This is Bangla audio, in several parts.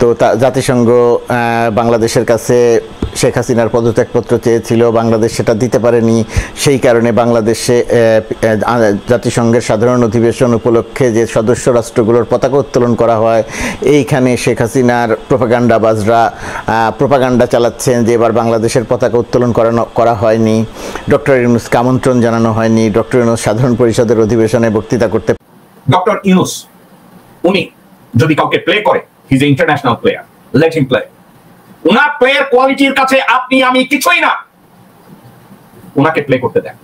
তো জাতিসংঘ বাংলাদেশের কাছে শেখ হাসিনার পদত্যাগপত্র চেয়েছিল, বাংলাদেশ সেটা দিতে পারেনি। সেই কারণে বাংলাদেশে জাতিসংঘের সাধারণ অধিবেশন উপলক্ষে যে সদস্য রাষ্ট্রগুলোর পতাকা উত্তোলন করা হয়, এইখানে শেখ হাসিনার প্রোপাগান্ডাবাজরা প্রোপাগান্ডা চালাচ্ছেন যে এবার বাংলাদেশের পতাকা উত্তোলন করা হয়নি, ডক্টর ইউনূসকে আমন্ত্রণ জানানো হয়নি, ডক্টর ইউনূস সাধারণ পরিষদের অধিবেশনে বক্তৃতা করতে। ডক্টর ইউনূস উনি যদি কাউকে প্লে করে, he is a international player, let him play. উনার প্লেয়ার কোয়ালিটির কাছে আপনি আমি কিছুই না, উনাকে প্লে করতে দেন।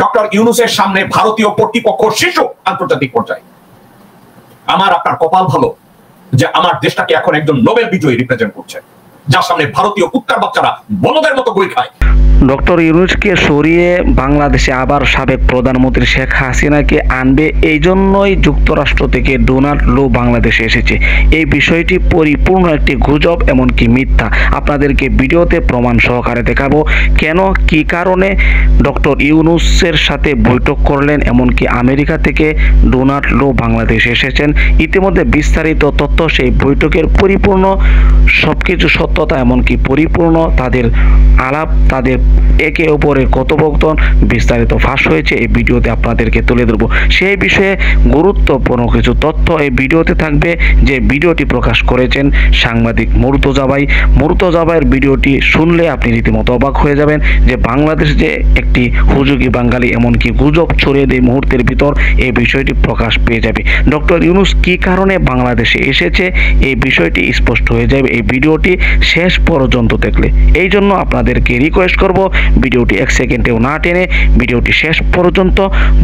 ডক্টর ইউনূসের সামনে ভারতীয় কর্তৃপক্ষ শিশু আন্তর্জাতিক পর্যায়ে। আমার আপনার কপাল ভালো যে আমার দেশটাকে এখন একজন নোবেল বিজয়ী রিপ্রেজেন্ট করছে, যার সামনে ভারতীয় কুত্তার বাচ্চারা বলদের মতো গুলি খায়। ডক্টর ইউনূসকে সরিয়ে বাংলাদেশে আবার সাবেক প্রধানমন্ত্রী শেখ হাসিনাকে আনবে, এই জন্যই যুক্তরাষ্ট্র থেকে ডোনাল্ড লো বাংলাদেশে এসেছে। এই বিষয়টি পরিপূর্ণ একটি গুজব, এমনকি মিথ্যা। আপনাদেরকে ভিডিওতে প্রমাণ সহকারে দেখাবো কেন, কি কারণে ডক্টর ইউনূসের সাথে বৈঠক করলেন, এমনকি আমেরিকা থেকে ডোনাল্ড লো বাংলাদেশে এসেছেন। ইতিমধ্যে বিস্তারিত তথ্য, সেই বৈঠকের পরিপূর্ণ সবকিছু সত্যতা, এমনকি পরিপূর্ণ তাদের আলাপ, তাদের একে অপরের কথোপকথন বিস্তারিত ফাঁস হয়েছে। এই ভিডিওতে আপনাদেরকে তুলে ধরবো। সেই বিষয়ে গুরুত্বপূর্ণ কিছু তথ্য এই ভিডিওতে থাকবে, যে ভিডিওটি প্রকাশ করেছেন সাংবাদিক মুর্তজা ভাই। মুর্তজা ভাইয়ের ভিডিওটি শুনলে আপনি রীতিমতো অবাক হয়ে যাবেন যে বাংলাদেশ যে একটি হুজুগি বাঙালি, এমনকি গুজব ছড়িয়ে দেয় মুহূর্তের ভিতর, এই বিষয়টি প্রকাশ পেয়ে যাবে। ডক্টর ইউনূস কি কারণে বাংলাদেশে এসেছে, এই বিষয়টি স্পষ্ট হয়ে যাবে এই ভিডিওটি শেষ পর্যন্ত দেখলে। এই জন্য আপনাদেরকে রিকোয়েস্ট করব, ভিডিওটি 1 সেকেন্ডেও না টেনে ভিডিওটি শেষ পর্যন্ত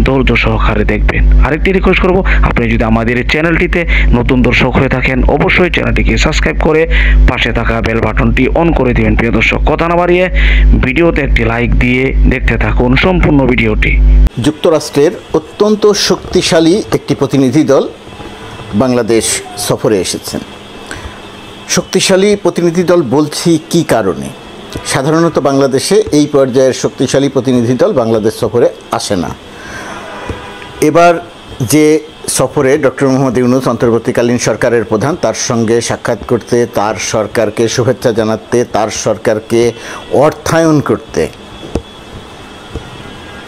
ধৈর্য সহকারে দেখবেন। আরেকটি রিকোয়েস্ট করব, আপনি যদি আমাদের এই চ্যানেলটিতে নতুন দর্শক হয়ে থাকেন, অবশ্যই চ্যানেলটিকে সাবস্ক্রাইব করে পাশে থাকা বেল বাটনটি অন করে দিবেন। প্রিয় দর্শক, কথা না বাড়িয়ে ভিডিওতে একটি লাইক দিয়ে দেখতে থাকুন সম্পূর্ণ ভিডিওটি। যুক্তরাষ্ট্রের অত্যন্ত শক্তিশালী একটি প্রতিনিধি দল বাংলাদেশ সফরে এসেছেন। শক্তিশালী প্রতিনিধি দল বলছি কি কারণে? সাধারণত বাংলাদেশে এই পর্যায়ের শক্তিশালী প্রতিনিধি দল বাংলাদেশ সফরে আসে না। এবার যে সফরে ডক্টর মোহাম্মদ ইউনূস অন্তর্বর্তীকালীন সরকারের প্রধান, তার সঙ্গে সাক্ষাৎ করতে, তার সরকারকে শুভেচ্ছা জানাতে, তার সরকারকে অর্থায়ন করতে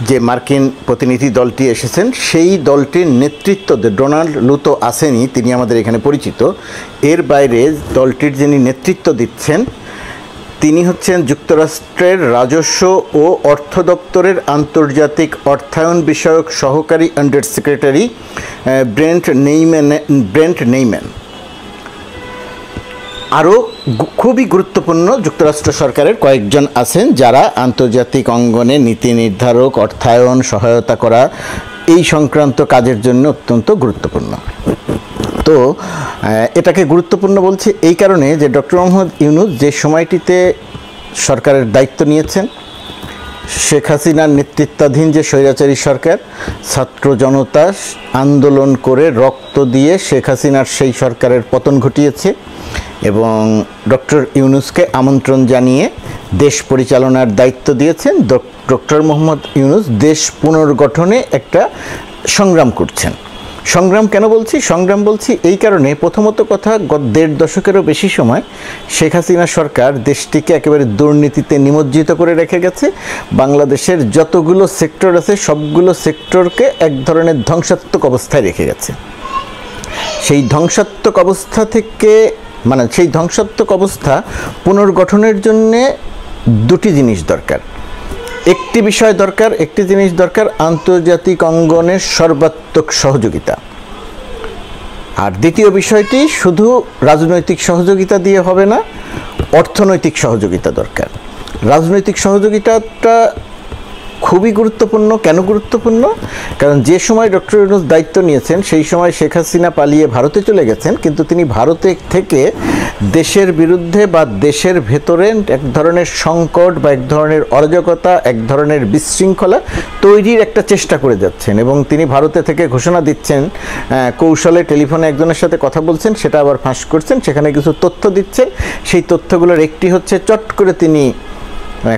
যে মার্কিন প্রতিনিধি দলটি এসেছেন, সেই দলটির নেতৃত্ব ডোনাল্ড লো তো আসেনি, তিনি আমাদের এখানে পরিচিত। এর বাইরে দলটির যিনি নেতৃত্ব দিচ্ছেন তিনি হচ্ছেন যুক্তরাষ্ট্রের রাজস্ব ও অর্থ দপ্তরের আন্তর্জাতিক অর্থায়ন বিষয়ক সহকারী আন্ডার সেক্রেটারি ব্রেন্ট নেইম্যান। আরও খুবই গুরুত্বপূর্ণ যুক্তরাষ্ট্র সরকারের কয়েকজন আছেন যারা আন্তর্জাতিক অঙ্গনে নীতি নির্ধারক, অর্থায়ন, সহায়তা করা, এই সংক্রান্ত কাজের জন্য অত্যন্ত গুরুত্বপূর্ণ। তো এটাকে গুরুত্বপূর্ণ বলছি এই কারণে যে ডক্টর মোহাম্মদ ইউনূস যে সময়টিতে সরকারের দায়িত্ব নিয়েছেন, শেখ হাসিনার নেতৃত্বাধীন যে স্বৈরাচারী সরকার, ছাত্র জনতা আন্দোলন করে রক্ত দিয়ে শেখ হাসিনার সেই সরকারের পতন ঘটিয়েছে এবং ডক্টর ইউনূসকে আমন্ত্রণ জানিয়ে দেশ পরিচালনার দায়িত্ব দিয়েছেন। ডক্টর মোহাম্মদ ইউনূস দেশ পুনর্গঠনে একটা সংগ্রাম করছেন। সংগ্রাম কেন বলছি? সংগ্রাম বলছি এই কারণে, প্রথমত কথা, গত 1.5 দশকেরও বেশি সময় শেখ হাসিনা সরকার দেশটিকে একেবারে দুর্নীতিতে নিমজ্জিত করে রেখে গেছে। বাংলাদেশের যতগুলো সেক্টর আছে সবগুলো সেক্টরকে এক ধরনের ধ্বংসাত্মক অবস্থায় রেখে গেছে। সেই ধ্বংসাত্মক অবস্থা থেকে সেই ধ্বংসাত্মক অবস্থা পুনর্গঠনের জন্যে দুটি জিনিস দরকার। একটি জিনিস দরকার আন্তর্জাতিক অঙ্গনের সর্বাত্মক সহযোগিতা, আর দ্বিতীয় বিষয়টি শুধু রাজনৈতিক সহযোগিতা দিয়ে হবে না, অর্থনৈতিক সহযোগিতা দরকার। রাজনৈতিক সহযোগিতাটা খুবই গুরুত্বপূর্ণ। কেন গুরুত্বপূর্ণ? কারণ যে সময় ডক্টর ইউনূস দায়িত্ব নিয়েছেন সেই সময় শেখ হাসিনা পালিয়ে ভারতে চলে গেছেন, কিন্তু তিনি ভারতে থেকে দেশের বিরুদ্ধে বা দেশের ভেতরে এক ধরনের সংকট বা এক ধরনের অরাজকতা, এক ধরনের বিশৃঙ্খলা তৈরির একটা চেষ্টা করে যাচ্ছেন এবং তিনি ভারতে থেকে ঘোষণা দিচ্ছেন, কৌশলে টেলিফোনে একজনের সাথে কথা বলছেন, সেটা আবার ফাঁস করছেন, সেখানে কিছু তথ্য দিচ্ছেন। সেই তথ্যগুলোর একটি হচ্ছে চট করে তিনি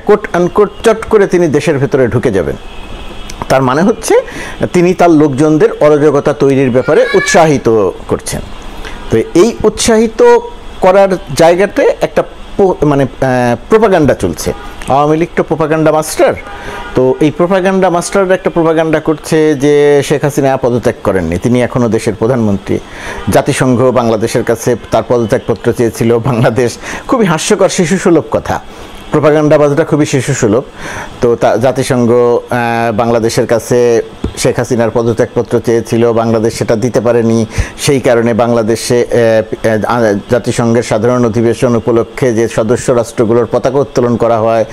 কোট আনকোট চট করে তিনি দেশের ভেতরে ঢুকে যাবেন। তার মানে হচ্ছে তিনি তার লোকজনদের অরাজকতা তৈরির ব্যাপারে উৎসাহিত করছেন। তো এই উৎসাহিত করার জায়গাতে একটা মানে প্রোপাগান্ডা চলছে। আওয়ামী লীগ তো প্রোপাগান্ডা মাস্টার, তো এই প্রোপাগান্ডা মাস্টাররা একটা প্রোপাগান্ডা করছে যে শেখ হাসিনা পদত্যাগ করেননি, তিনি এখনও দেশের প্রধানমন্ত্রী। জাতিসংঘ বাংলাদেশের কাছে তার পদত্যাগপত্র চেয়েছিল। বাংলাদেশ, খুবই হাস্যকর শিশুসুলভ কথা, প্রোপাগান্ডাবাজরা খুবই শিশুসুলভ। তো জাতিসংঘ বাংলাদেশের কাছে শেখ হাসিনার পদত্যাগপত্র চেয়েছিল, বাংলাদেশ সেটা দিতে পারেনি। সেই কারণে বাংলাদেশে জাতিসংঘের সাধারণ অধিবেশন উপলক্ষে যে সদস্য রাষ্ট্রগুলোর পতাকা উত্তোলন করা হয়,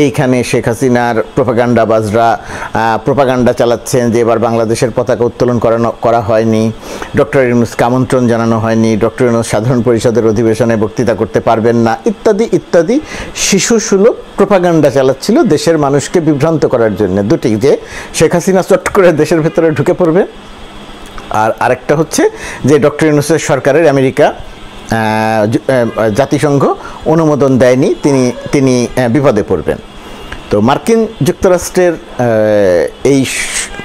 এইখানে শেখ হাসিনার প্রোপাগান্ডাবাজরা প্রোপাগান্ডা চালাচ্ছেন যে এবার বাংলাদেশের পতাকা উত্তোলন করা হয়নি, ডক্টর ইউনূসকে আমন্ত্রণ জানানো হয়নি, ডক্টর ইউনূস সাধারণ পরিষদের অধিবেশনে বক্তৃতা করতে পারবেন না, ইত্যাদি ইত্যাদি শিশুসুলভ প্রোপাগান্ডা চালাচ্ছিল দেশের মানুষকে বিভ্রান্ত করার জন্য। দুটি, যে শেখ হাসিনা চট করে দেশের ভেতরে ঢুকে পড়বে, আর আরেকটা হচ্ছে যে ডক্টর ইউনূসের সরকারের আমেরিকা জাতিসংঘ অনুমোদন দেয়নি, তিনি বিপদে পড়বেন। তো মার্কিন যুক্তরাষ্ট্রের এই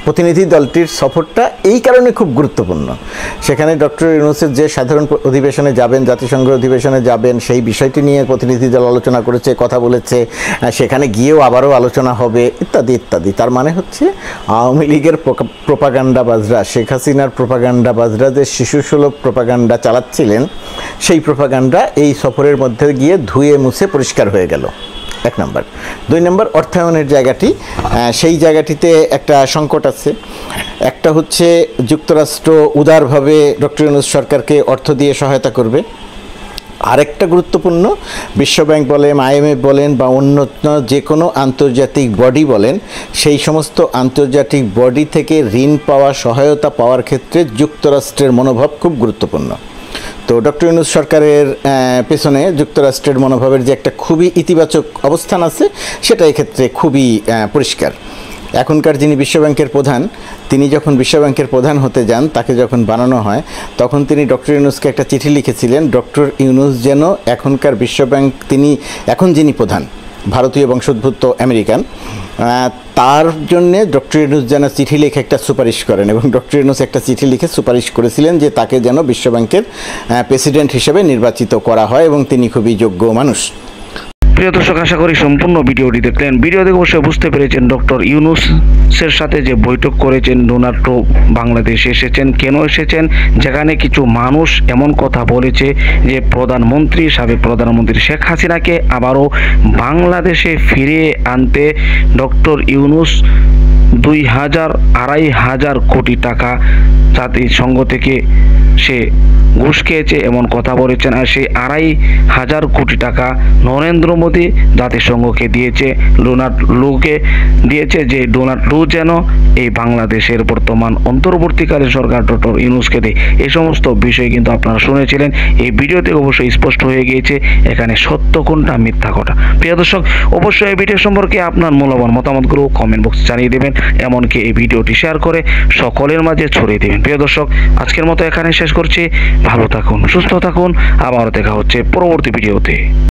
প্রতিনিধি দলটির সফরটা এই কারণে খুব গুরুত্বপূর্ণ। সেখানে ডক্টর ইউনূসের যে সাধারণ অধিবেশনে যাবেন, জাতিসংঘের অধিবেশনে যাবেন, সেই বিষয়টি নিয়ে প্রতিনিধি দল আলোচনা করেছে, কথা বলেছে, সেখানে গিয়েও আবারও আলোচনা হবে, ইত্যাদি ইত্যাদি। তার মানে হচ্ছে আওয়ামী লীগের প্রোপাগান্ডাবাজরা, শেখ হাসিনার প্রোপাগান্ডাবাজরা যে শিশুসুলভ প্রোপাগান্ডা চালাচ্ছিলেন, সেই প্রোপাগান্ডা এই সফরের মধ্যে গিয়ে ধুয়ে মুছে পরিষ্কার হয়ে গেল, এক নম্বর। দুই নম্বর, অর্থায়নের জায়গাটি, সেই জায়গাটিতে একটা সংকট আছে। একটা হচ্ছে যুক্তরাষ্ট্র উদারভাবে ডক্টর ইউনূস সরকারকে অর্থ দিয়ে সহায়তা করবে। আরেকটা গুরুত্বপূর্ণ, বিশ্বব্যাংক বলেন, IMF বলেন বা অন্য যে কোনো আন্তর্জাতিক বডি বলেন, সেই সমস্ত আন্তর্জাতিক বডি থেকে ঋণ পাওয়া, সহায়তা পাওয়ার ক্ষেত্রে যুক্তরাষ্ট্রের মনোভাব খুব গুরুত্বপূর্ণ। তো ডক্টর ইউনূস সরকারের পেছনে যুক্তরাষ্ট্রের মনোভাবের যে একটা খুবই ইতিবাচক অবস্থান আছে, সেটা এক্ষেত্রে খুবই পরিষ্কার। এখনকার যিনি বিশ্বব্যাংকের প্রধান, তিনি যখন বিশ্বব্যাংকের প্রধান হতে যান, তাকে যখন বানানো হয়, তখন তিনি ডক্টর ইউনূসকে একটা চিঠি লিখেছিলেন, ডক্টর ইউনূস যেন এখনকার বিশ্বব্যাংক, তিনি এখন যিনি প্রধান, ভারতীয় বংশোদ্ভূত আমেরিকান, তার জন্যে ডক্টর ইউনূস যেন চিঠি লিখে একটা সুপারিশ করেন। এবং ডক্টর ইউনূস একটা চিঠি লিখে সুপারিশ করেছিলেন যে তাকে যেন বিশ্বব্যাংকের প্রেসিডেন্ট হিসেবে নির্বাচিত করা হয়, এবং তিনি খুবই যোগ্য মানুষ। প্রিয় দর্শক, আশা করি সম্পূর্ণ ভিডিওটি দেখলেন। ভিডিও দেখে অবশ্যই বুঝতে পেরেছেন ডক্টর ইউনূসের সাথে যে বৈঠক করেছেন ডোনাল্ড ট্রাম্প বাংলাদেশে এসেছেন, কেন এসেছেন, যেখানে কিছু মানুষ এমন কথা বলেছে যে প্রধানমন্ত্রী, সাবেক প্রধানমন্ত্রী শেখ হাসিনাকে আবারও বাংলাদেশে ফিরিয়ে আনতে ডক্টর ইউনূস 2,500 কোটি টাকা জাতিসংঘ থেকে সে ঘুষ খেয়েছে এমন কথা বলেছেন। আর সেই 2,500 কোটি টাকা নরেন্দ্র মোদী জাতিসংঘকে দিয়েছে, ডোনাল্ড লুকে দিয়েছে, যে ডোনাল্ড লু যেন এই বাংলাদেশের বর্তমান অন্তর্বর্তীকালীন সরকার ডক্টর ইউনূসকে দেয়। এই সমস্ত বিষয় কিন্তু আপনারা শুনেছিলেন। এই ভিডিওতে অবশ্যই স্পষ্ট হয়ে গিয়েছে এখানে সত্য কোনটা, মিথ্যা কোনটা। প্রিয় দর্শক, অবশ্যই এই ভিডিও সম্পর্কে আপনার মূল্যবান মতামতগুলো কমেন্ট বক্সে জানিয়ে দেবেন, এমনকি এই ভিডিওটি শেয়ার করে সকলের মাঝে ছড়িয়ে দেবেন। প্রিয় দর্শক, আজকের মতো এখানে শেষ করছি। ভালো থাকুন, সুস্থ থাকুন, আবার দেখা হচ্ছে পরবর্তী ভিডিওতে।